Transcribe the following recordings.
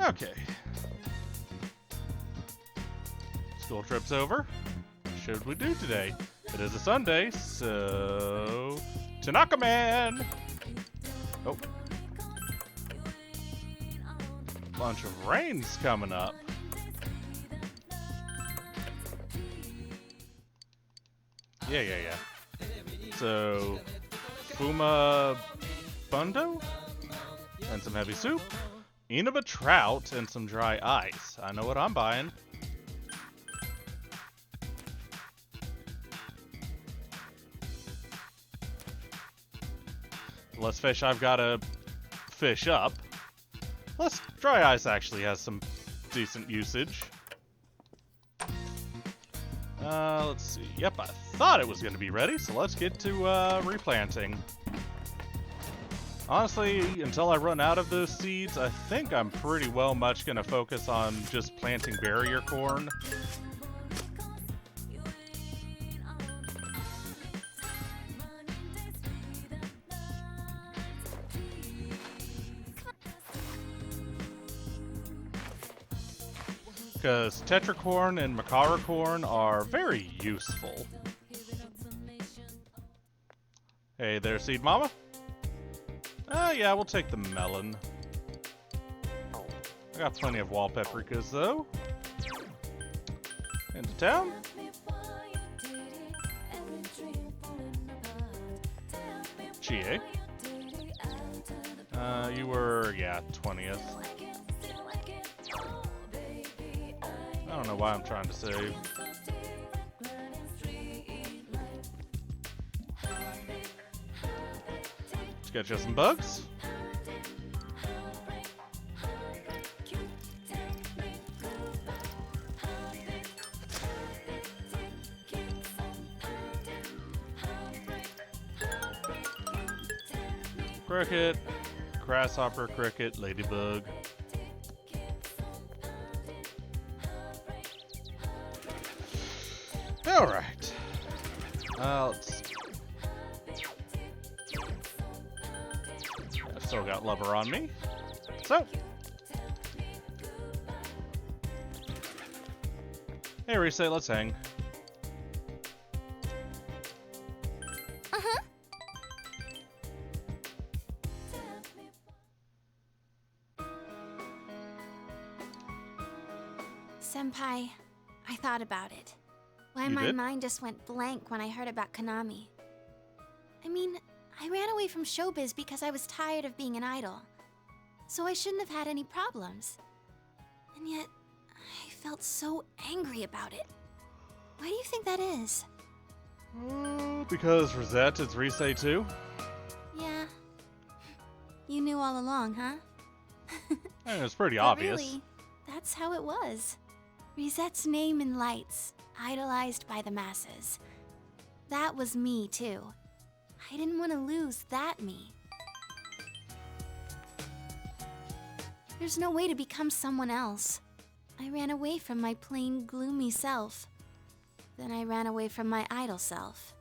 Okay. School trip's over. What should we do today? It is a Sunday, so... Tanaka Man! Oh. Bunch of rain's coming up. Yeah. So... Fuma... Bundo? And some heavy soup. Inaba trout and some dry ice. I know what I'm buying. The less fish I've got to fish up. Plus, dry ice actually has some decent usage. Let's see. Yep, I thought it was going to be ready, so let's get to replanting. Honestly, until I run out of those seeds, I think I'm pretty well much going to focus on just planting barrier corn. Because tetracorn and macara corn are very useful. Hey there, Seed Mama. Yeah, we'll take the melon. I got plenty of wall paprikas, though. Into town. Chie. You were, yeah, 20th. I don't know why I'm trying to save. Let's get you some bugs. Cricket, grasshopper, cricket, ladybug. Alright. Let's... I've still got lover on me. So. Hey, Reset, let's hang. Senpai, I thought about it. Why You my did? mind just went blank when I heard about Konami. I mean, I ran away from showbiz because I was tired of being an idol. So I shouldn't have had any problems. And yet, I felt so angry about it. Why do you think that is? Because Rosette is Risei too? Yeah. You knew all along, huh? I mean, it's pretty But obvious. really, that's how it was. Risette's name in lights, idolized by the masses. That was me, too. I didn't want to lose that me. There's no way to become someone else. I ran away from my plain, gloomy self. Then I ran away from my idol self.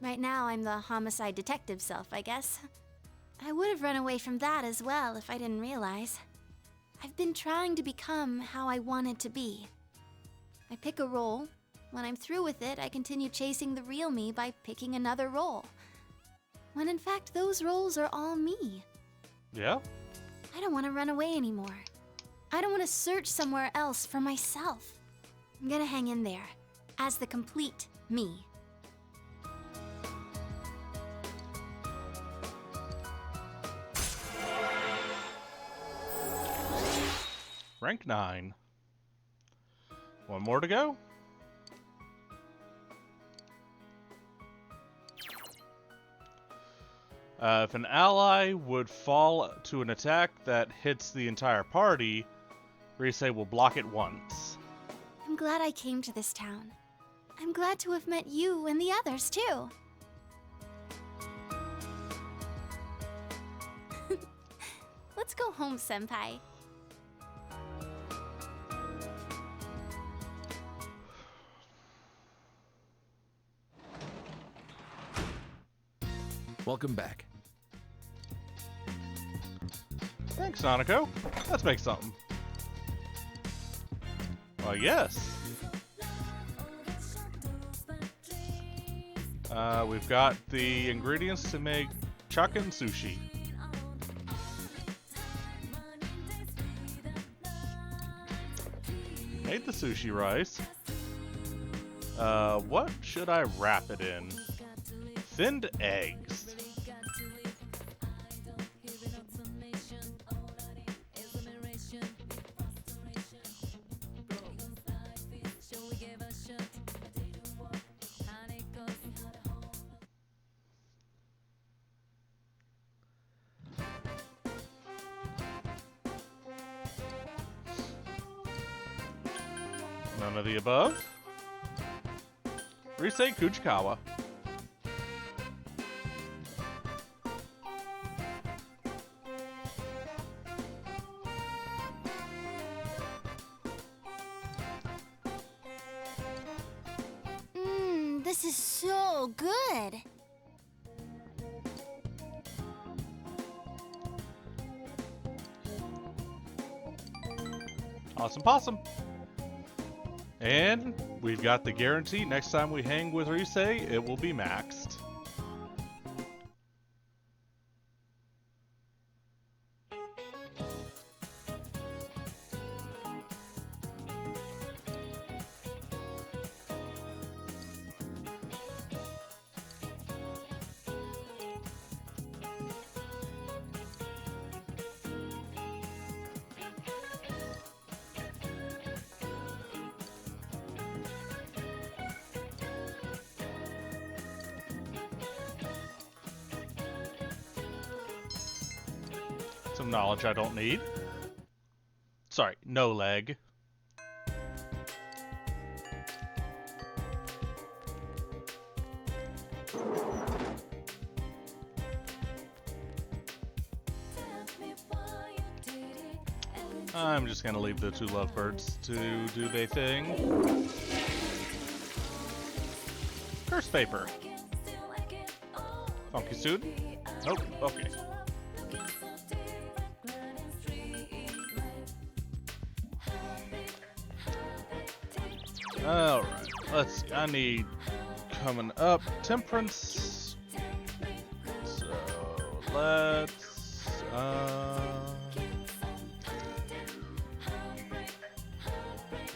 Right now, I'm the homicide detective self, I guess. I would have run away from that as well if I didn't realize. I've been trying to become how I wanted to be. I pick a role. When I'm through with it, I continue chasing the real me by picking another role. When in fact, those roles are all me. Yeah? I don't want to run away anymore. I don't want to search somewhere else for myself. I'm gonna hang in there, as the complete me. Rank 9. One more to go. If an ally would fall to an attack that hits the entire party, Risei will block it once. I'm glad I came to this town. I'm glad to have met you and the others, too. Let's go home, Senpai. Welcome back. Thanks, Nanako. Let's make something. Well, yes. We've got the ingredients to make chuckin sushi. Made the sushi rice. What should I wrap it in? Thinned eggs. None of the above. Risei Kuchikawa. This is so good. Awesome possum. And we've got the guarantee next time we hang with Risei, it will be maxed. Some knowledge I don't need. Sorry, no leg. I'm just gonna leave the two lovebirds to do their thing. Curse paper. Funky student? Nope, okay. Alright, let's see. I need coming up temperance. So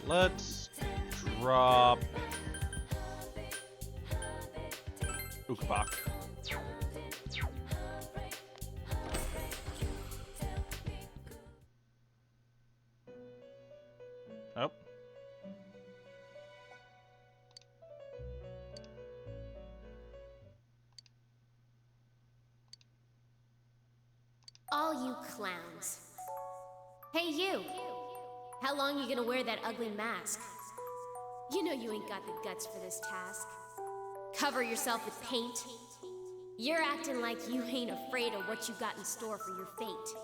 let's drop Ukbak. Oh. All you clowns. Hey you! How long you gonna wear that ugly mask? You know you ain't got the guts for this task. Cover yourself with paint. You're acting like you ain't afraid of what you got in store for your fate.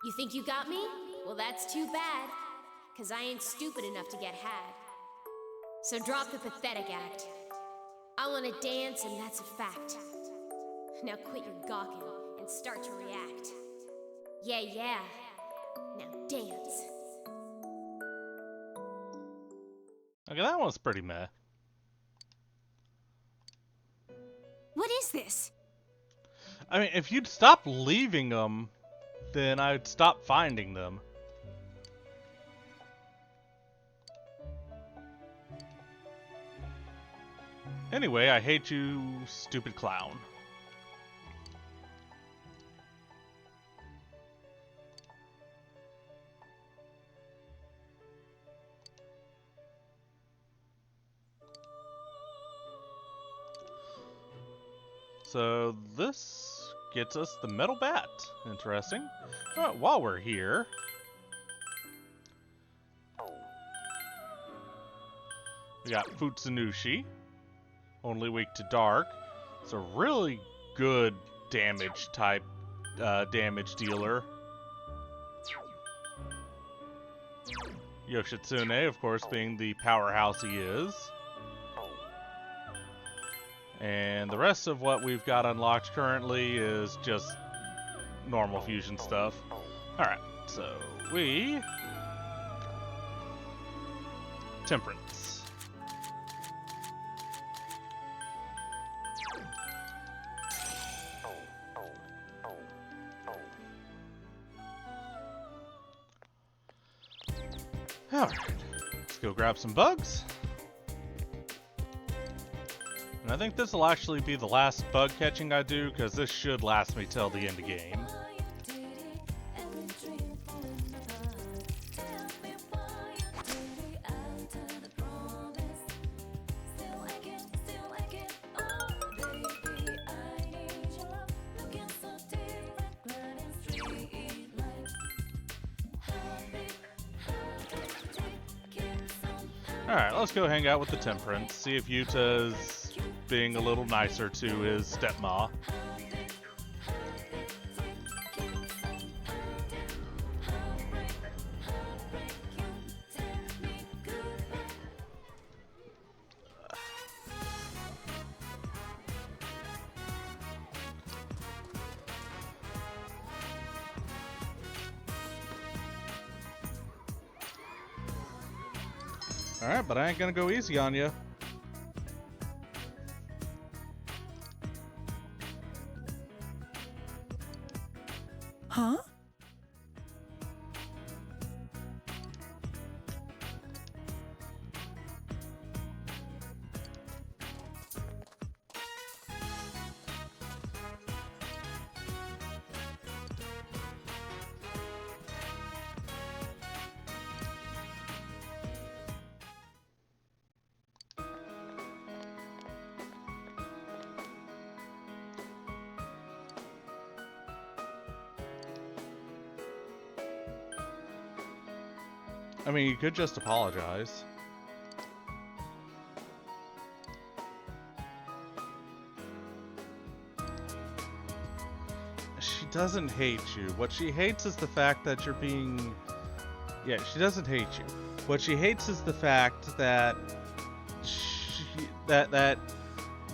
You think you got me? Well, that's too bad, 'cause I ain't stupid enough to get had. So drop the pathetic act. I wanna dance, and that's a fact. Now quit your gawking and start to react. Yeah. Now dance. Okay, that one's pretty meh. What is this? I mean, if you'd stop leaving them, then I'd stop finding them. Anyway, I hate you, stupid clown. So this gets us the metal bat. Interesting. Alright, while we're here, we got Futsunushi, only weak to dark. It's a really good damage type damage dealer. Yoshitsune, of course, being the powerhouse he is. And the rest of what we've got unlocked currently is just normal fusion stuff. Alright, so we... Temperance. Alright, let's go grab some bugs. And I think this will actually be the last bug catching I do, because this should last me till the end of the game. Alright, let's go hang out with the Temperance, see if Yuta's being a little nicer to his stepma. Alright, but I ain't gonna go easy on you. Huh? I mean, you could just apologize. She doesn't hate you. What she hates is the fact that you're being... Yeah, she doesn't hate you. What she hates is the fact that that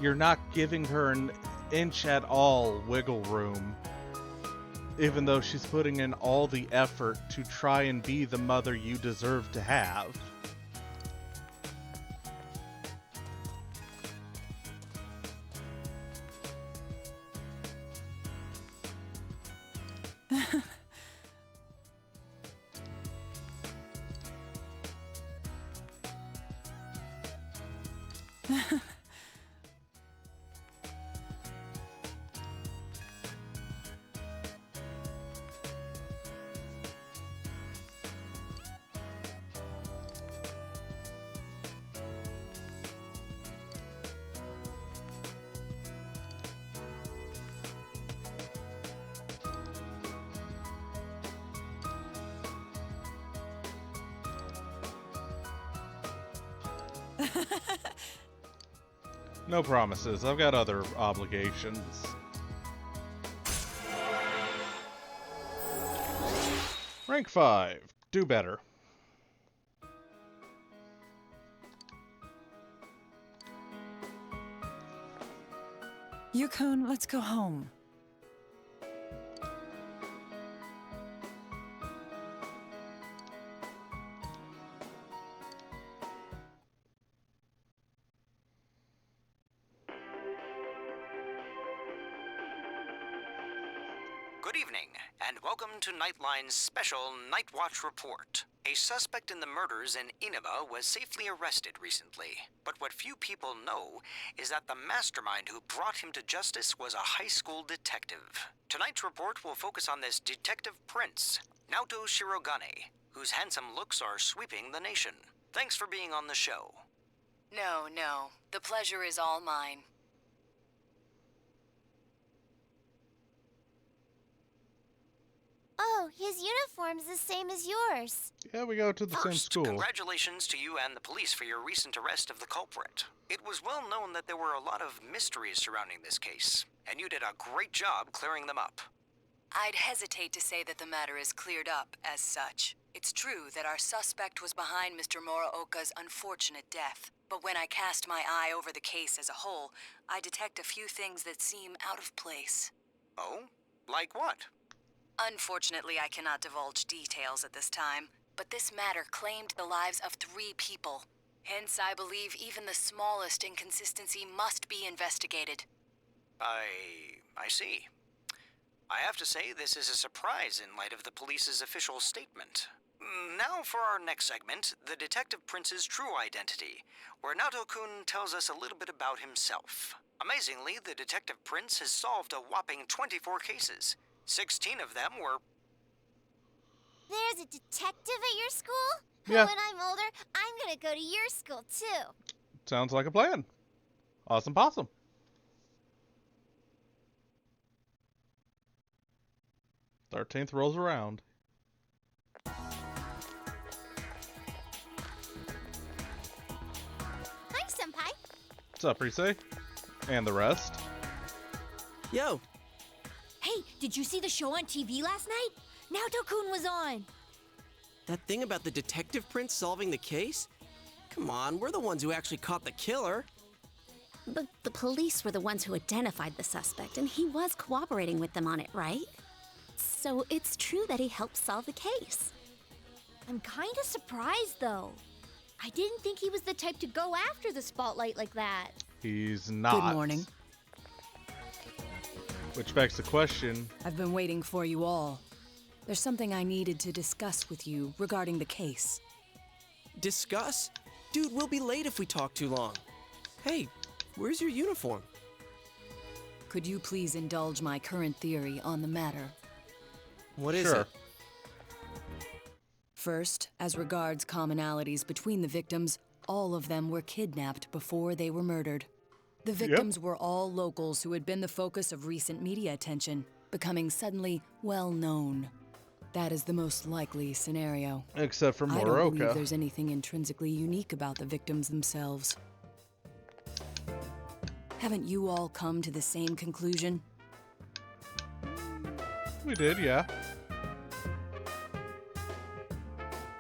you're not giving her an inch at all wiggle room, even though she's putting in all the effort to try and be the mother you deserve to have. No promises. I've got other obligations. Rank 5. Do better. Yukon, let's go home. Good evening, and welcome to Nightline's special Night Watch report. A suspect in the murders in Inaba was safely arrested recently, but what few people know is that the mastermind who brought him to justice was a high school detective. Tonight's report will focus on this detective prince, Naoto Shirogane, whose handsome looks are sweeping the nation. Thanks for being on the show. No. The pleasure is all mine. Oh, his uniform's the same as yours. Yeah, we go to the same First, school. congratulations to you and the police for your recent arrest of the culprit. It was well known that there were a lot of mysteries surrounding this case, and you did a great job clearing them up. I'd hesitate to say that the matter is cleared up as such. It's true that our suspect was behind Mr. Muraoka's unfortunate death, but when I cast my eye over the case as a whole, I detect a few things that seem out of place. Oh? Like what? Unfortunately, I cannot divulge details at this time, but this matter claimed the lives of 3 people. Hence, I believe even the smallest inconsistency must be investigated. I see. I have to say this is a surprise in light of the police's official statement. Now for our next segment, the Detective Prince's true identity, where Naoto-kun tells us a little bit about himself. Amazingly, the Detective Prince has solved a whopping 24 cases. 16 of them were... There's a detective at your school? Yeah. When I'm older, I'm gonna go to your school too. Sounds like a plan. Awesome possum. "13th rolls around. Hi, Senpai. What's up, Rise? And the rest? Yo, Hey, did you see the show on TV last night? Naoto-kun was on. that thing about the Detective Prince solving the case? Come on, we're the ones who actually caught the killer. But the police were the ones who identified the suspect, and he was cooperating with them on it, right? So it's true that he helped solve the case. I'm kinda surprised though. I didn't think he was the type to go after the spotlight like that. He's not. Good morning. Which begs the question, I've been waiting for you all. There's something I needed to discuss with you regarding the case. Discuss? Dude, we'll be late if we talk too long. Hey, where's your uniform? Could you please indulge my current theory on the matter? What is Sure. it? First, as regards commonalities between the victims, all of them were kidnapped before they were murdered. The victims were all locals who had been the focus of recent media attention, becoming suddenly well known. That is the most likely scenario. except for I don't believe Moroka. there's anything intrinsically unique about the victims themselves. Haven't you all come to the same conclusion? We did, yeah.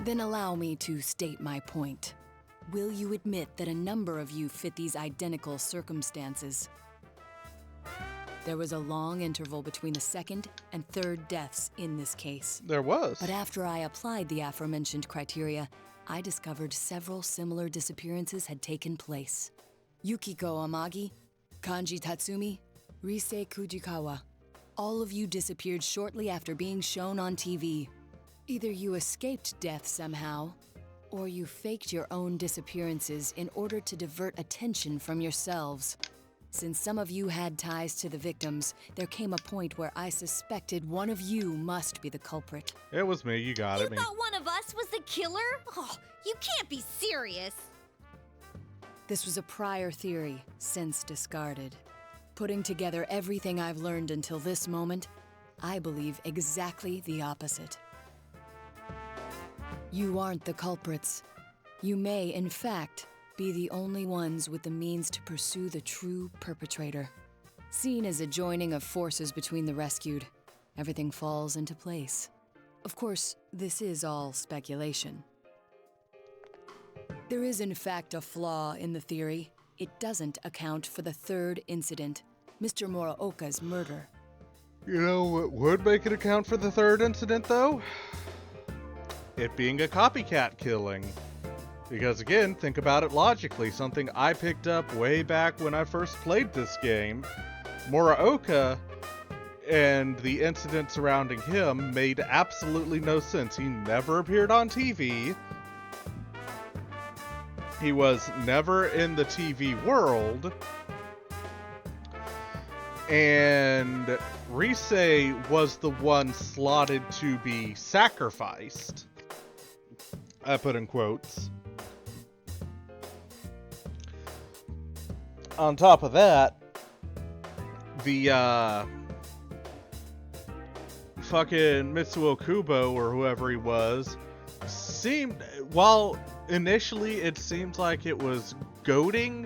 Then allow me to state my point. Will you admit that a number of you fit these identical circumstances? There was a long interval between the second and third deaths in this case. There was. But after I applied the aforementioned criteria, I discovered several similar disappearances had taken place. Yukiko Amagi, Kanji Tatsumi, Rise Kujikawa. All of you disappeared shortly after being shown on TV. Either you escaped death somehow, or you faked your own disappearances in order to divert attention from yourselves. Since some of you had ties to the victims, there came a point where I suspected one of you must be the culprit. It was me, you got You it, me. thought one of us was the killer? Oh, you can't be serious. This was a prior theory, since discarded. Putting together everything I've learned until this moment, I believe exactly the opposite. You aren't the culprits. You may, in fact, be the only ones with the means to pursue the true perpetrator. Seen as a joining of forces between the rescued, everything falls into place. Of course, this is all speculation. There is, in fact, a flaw in the theory. It doesn't account for the third incident, Mr. Muraoka's murder. You know what would make it account for the third incident, though? It being a copycat killing. Because again, think about it logically, something I picked up way back when I first played this game. Muraoka and the incident surrounding him made absolutely no sense. He never appeared on TV. He was never in the TV world. And Rise was the one slotted to be sacrificed. I put in quotes. On top of that, the fucking Mitsuo Kubo or whoever he was seemed, while initially it seemed like it was goading,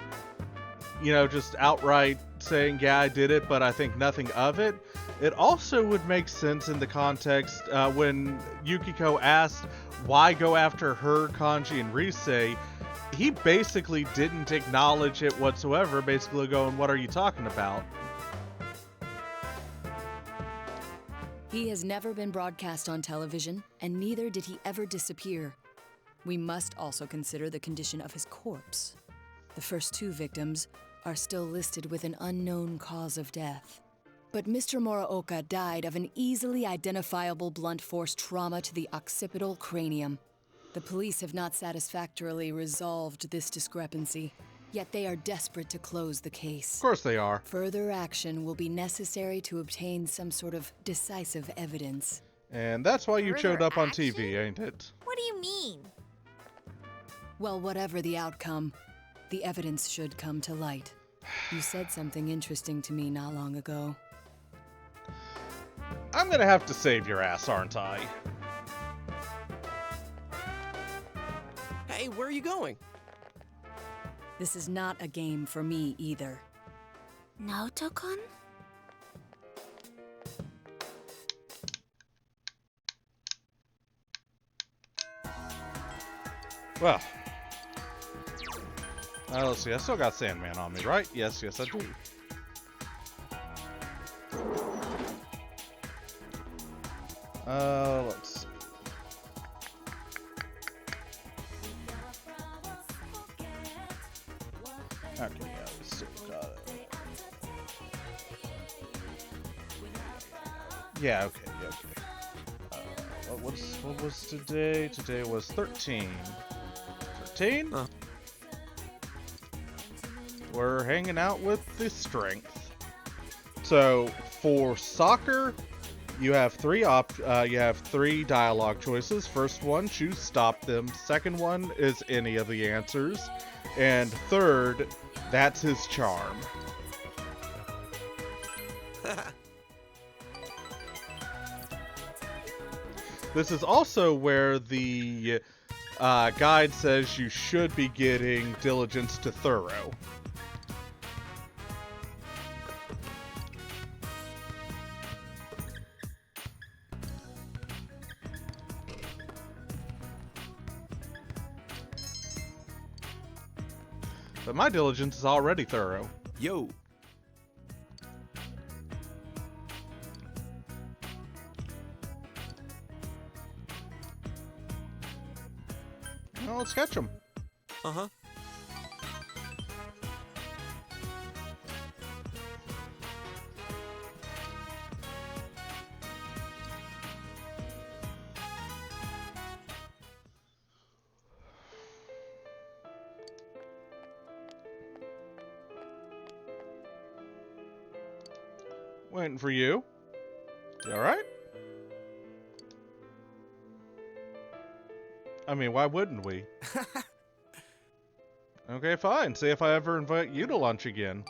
you know, just outright saying, yeah, I did it, but I think nothing of it. It also would make sense in the context when Yukiko asked why go after her, Kanji, and Rise. He basically didn't acknowledge it whatsoever, basically going, what are you talking about? He has never been broadcast on television, and neither did he ever disappear. We must also consider the condition of his corpse. The first 2 victims are still listed with an unknown cause of death. But Mr. Muraoka died of an easily identifiable blunt force trauma to the occipital cranium. The police have not satisfactorily resolved this discrepancy, yet they are desperate to close the case. Of course they are. Further action will be necessary to obtain some sort of decisive evidence. And that's why you showed up on action? TV, ain't it? What do you mean? Well, whatever the outcome, the evidence should come to light. You said something interesting to me not long ago. I'm gonna have to save your ass, aren't I? Hey, where are you going? This is not a game for me either. Naoto-kun? Well. Let's see, I still got Sandman on me, right? Yes, I do. Let's see. Okay, yeah, we still got it. Yeah, okay. What was today? Today was 13. 13? Huh. We're hanging out with the strength. So for soccer, you have 3 dialogue choices. First one, choose stop them. Second one is any of the answers. And third, that's his charm. This is also where the guide says you should be getting diligence to thorough. But my diligence is already thorough. Yo. Well, let's catch him. Uh-huh. Waiting for you. You alright? I mean, why wouldn't we? Okay, fine. See if I ever invite you to lunch again.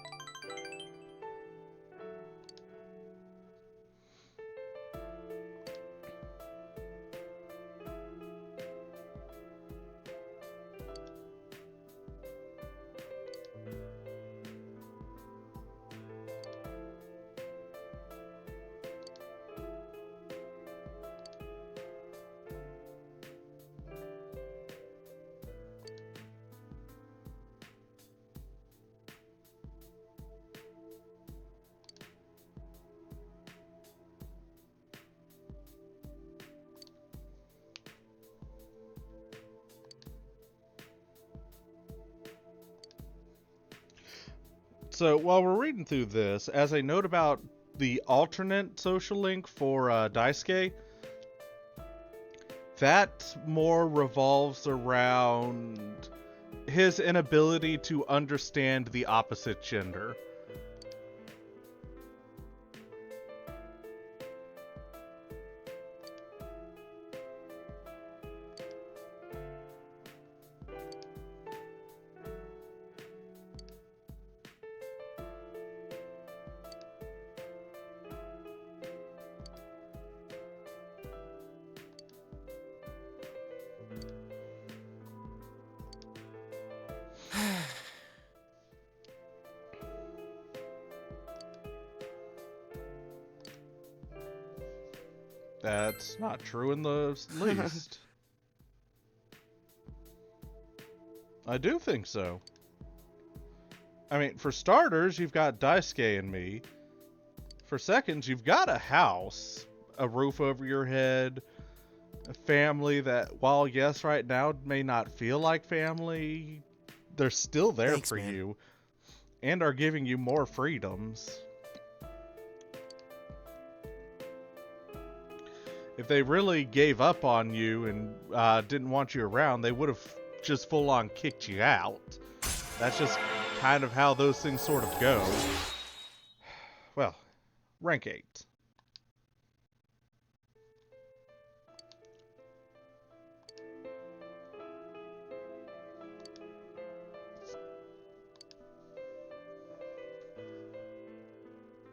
So while we're reading through this, as a note about the alternate social link for Daisuke, that more revolves around his inability to understand the opposite gender. That's not true in the least. I do think so. I mean, for starters, you've got Daisuke and me. For seconds, you've got a house. a roof over your head, a family that, while yes, right now may not feel like family, they're still there Thanks, for man. you and are giving you more freedoms. If they really gave up on you and didn't want you around, they would have just full on kicked you out. That's just kind of how those things sort of go. Well, rank 8.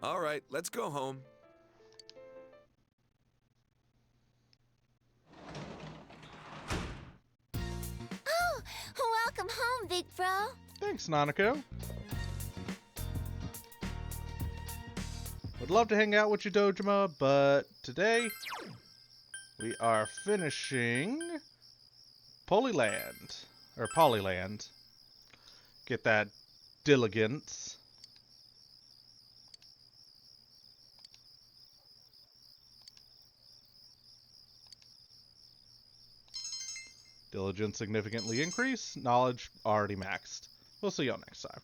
All right, let's go home. Oh, welcome home, big bro. Thanks, Nanako. Would love to hang out with you, Dojima, but today we are finishing Polyland. Or Polyland. Get that diligence. Diligence significantly increased. Knowledge already maxed. We'll see y'all next time.